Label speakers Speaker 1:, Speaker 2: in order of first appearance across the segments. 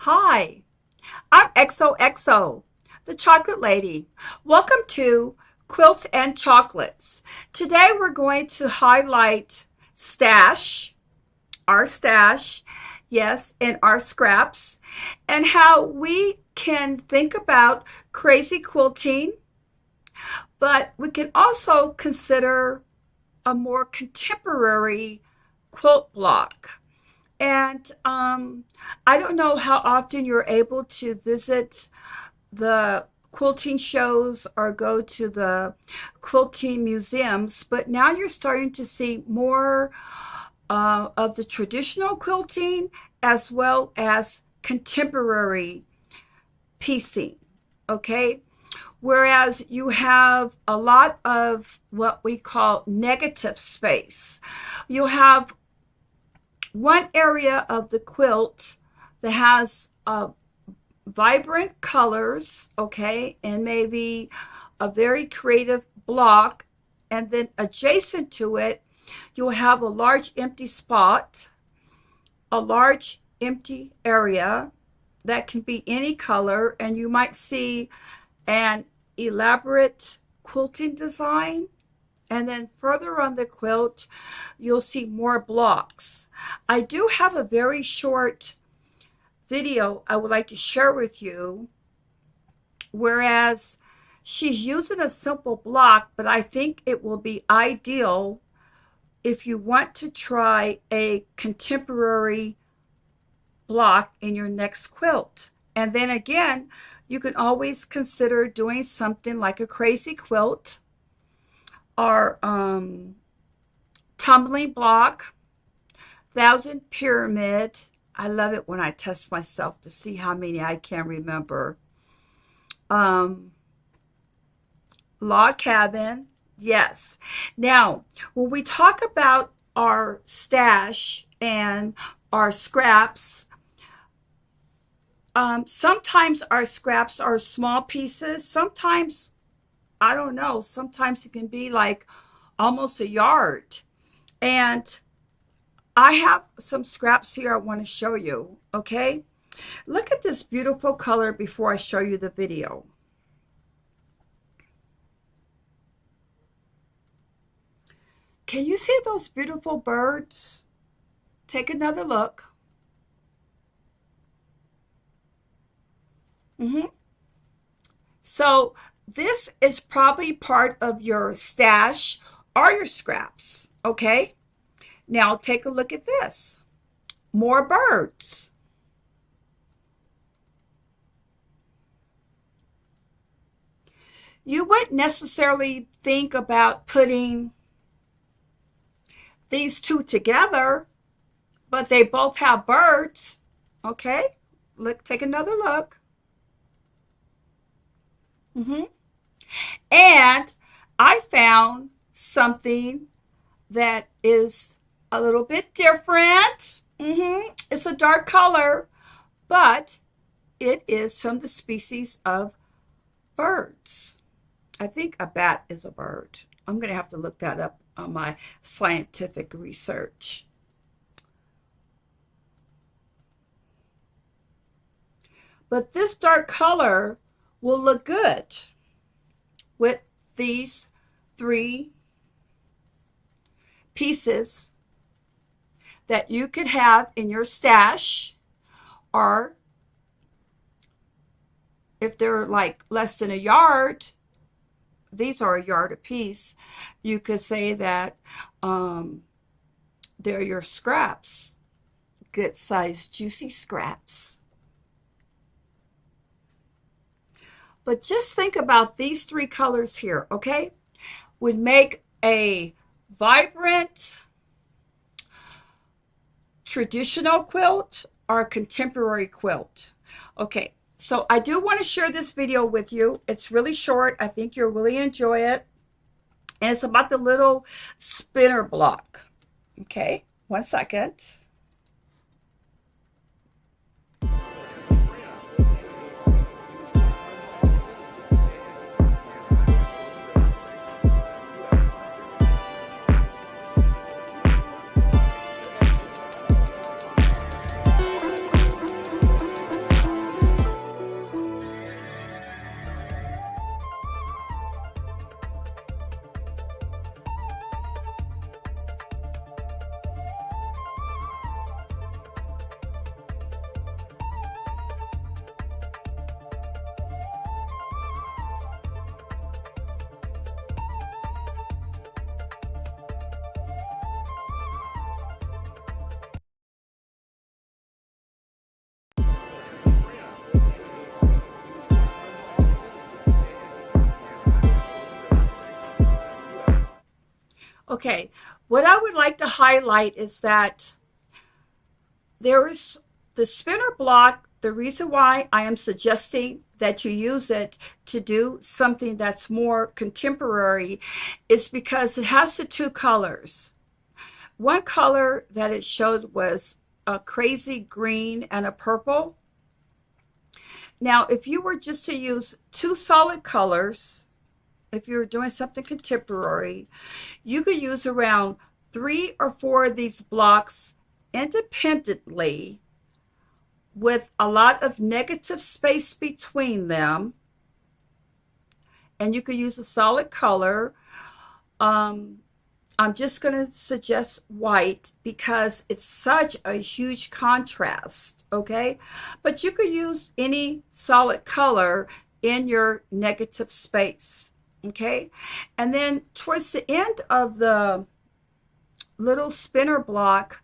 Speaker 1: Hi, I'm XOXO, the chocolate lady. Welcome to Quilts and Chocolates. Today we're going to highlight stash, our stash, yes, and our scraps, and how we can think about crazy quilting, but we can also consider a more contemporary quilt block. And I don't know how often you're able to visit the quilting shows or go to the quilting museums, but now you're starting to see more of the traditional quilting as well as contemporary piecing. Okay. Whereas you have a lot of what we call negative space. You'll have one area of the quilt that has vibrant colors, okay, and maybe a very creative block, and then adjacent to it, you'll have a large empty spot, a large empty area that can be any color, and you might see an elaborate quilting design. And then further on the quilt, you'll see more blocks. I do have a very short video I would like to share with you, whereas she's using a simple block, but I think it will be ideal if you want to try a contemporary block in your next quilt. And then again, you can always consider doing something like a crazy quilt or tumbling block, thousand pyramid. I love it when I test myself to see how many I can remember. Log cabin, yes. Now, when we talk about our stash and our scraps, sometimes our scraps are small pieces. Sometimes, I don't know, sometimes it can be like almost a yard. And I have some scraps here I want to show you, okay? Look at this beautiful color before I show you the video. Can you see those beautiful birds? Take another look. So this is probably part of your stash or your scraps, okay? Now take a look at this. More birds. You wouldn't necessarily think about putting these two together, but they both have birds, okay? Look, take another look. And I found something that is a little bit different. It's a dark color, but it is from the species of birds. I think a bat is a bird. I'm going to have to look that up on my scientific research. But this dark color will look good with these three pieces that you could have in your stash, or if they're like less than a yard, these are a yard apiece, you could say that they're your scraps, good sized juicy scraps. But just think about these three colors here, okay? Would make a vibrant traditional quilt or a contemporary quilt. Okay, so I do want to share this video with you. It's really short. I think you'll really enjoy it. And it's about the little spinner block. Okay, 1 second. Okay, what I would like to highlight is that there is the spinner block. The reason why I am suggesting that you use it to do something that's more contemporary is because it has the two colors. One color that it showed was a crazy green and a purple. Now, if you were just to use two solid colors, if you were doing something contemporary, you could use around 3 or 4 of these blocks independently with a lot of negative space between them. And you could use a solid color. I'm just going to suggest white because it's such a huge contrast, okay? But you could use any solid color in your negative space, okay? And then towards the end of the little spinner block,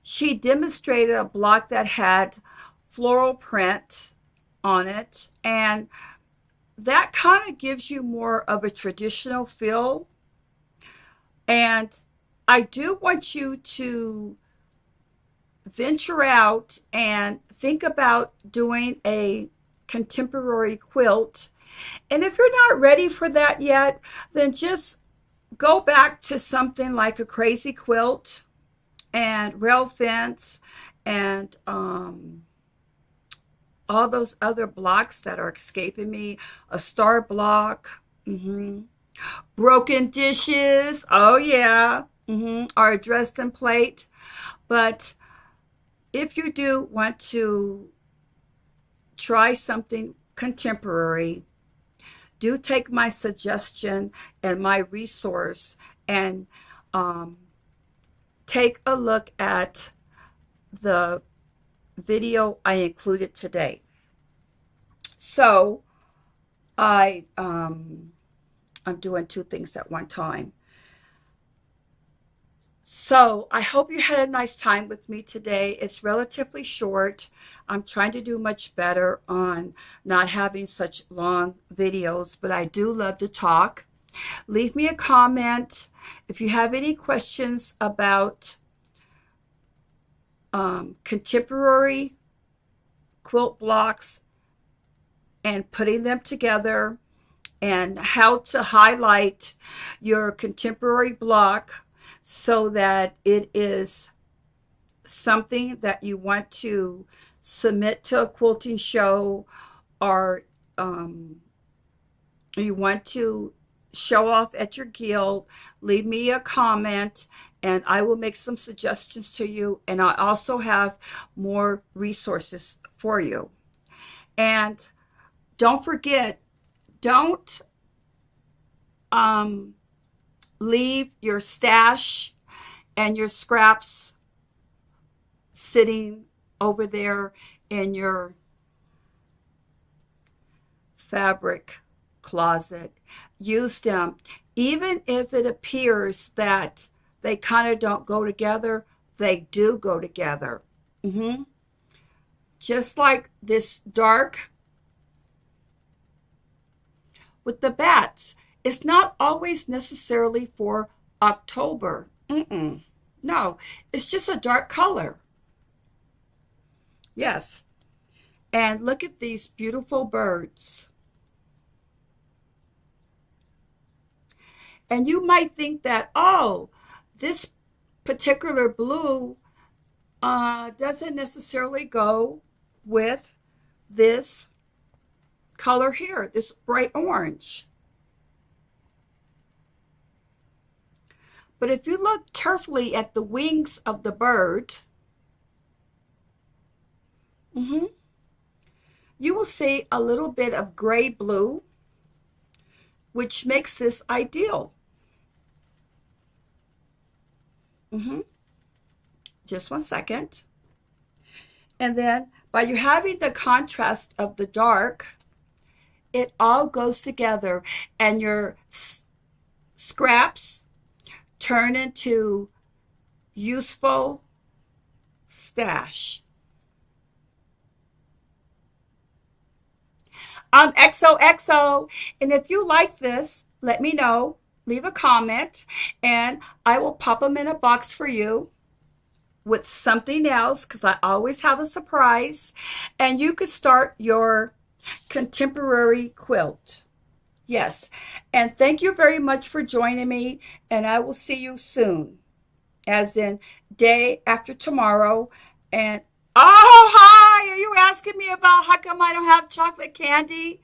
Speaker 1: she demonstrated a block that had floral print on it, and that kind of gives you more of a traditional feel. And I do want you to venture out and think about doing a contemporary quilt. And if you're not ready for that yet, then just go back to something like a crazy quilt and rail fence and all those other blocks that are escaping me, a star block. Broken dishes, oh yeah, or a Dresden plate. But if you do want to try something contemporary, do take my suggestion and my resource and take a look at the video I included today. So I'm doing 2 things at one time. So I hope you had a nice time with me today. It's relatively short. I'm trying to do much better on not having such long videos, but I do love to talk. Leave me a comment if you have any questions about contemporary quilt blocks and putting them together, and how to highlight your contemporary block so that it is something that you want to submit to a quilting show, or you want to show off at your guild. Leave me a comment and I will make some suggestions to you, and I also have more resources for you. And don't forget, don't leave your stash and your scraps sitting over there in your fabric closet. Use them. Even if it appears that they kind of don't go together, they do go together. Just like this dark with the bats. It's not always necessarily for October. No, it's just a dark color. Yes. And look at these beautiful birds. And you might think that, oh, this particular blue doesn't necessarily go with this color here, this bright orange. But if you look carefully at the wings of the bird, you will see a little bit of gray blue, which makes this ideal. Just 1 second. And then by you having the contrast of the dark, it all goes together, and your scraps turn into useful stash. I'm XOXO, and if you like this, let me know. leave a comment, and I will pop them in a box for you with something else, because I always have a surprise, and you could start your contemporary quilt. Yes, and thank you very much for joining me, and I will see you soon, as in day after tomorrow. And oh, hi, are you asking me about how come I don't have chocolate candy?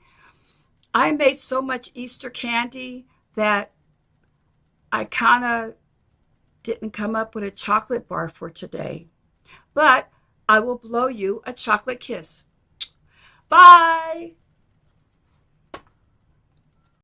Speaker 1: I made so much Easter candy that I kind of didn't come up with a chocolate bar for today. But I will blow you a chocolate kiss. Bye.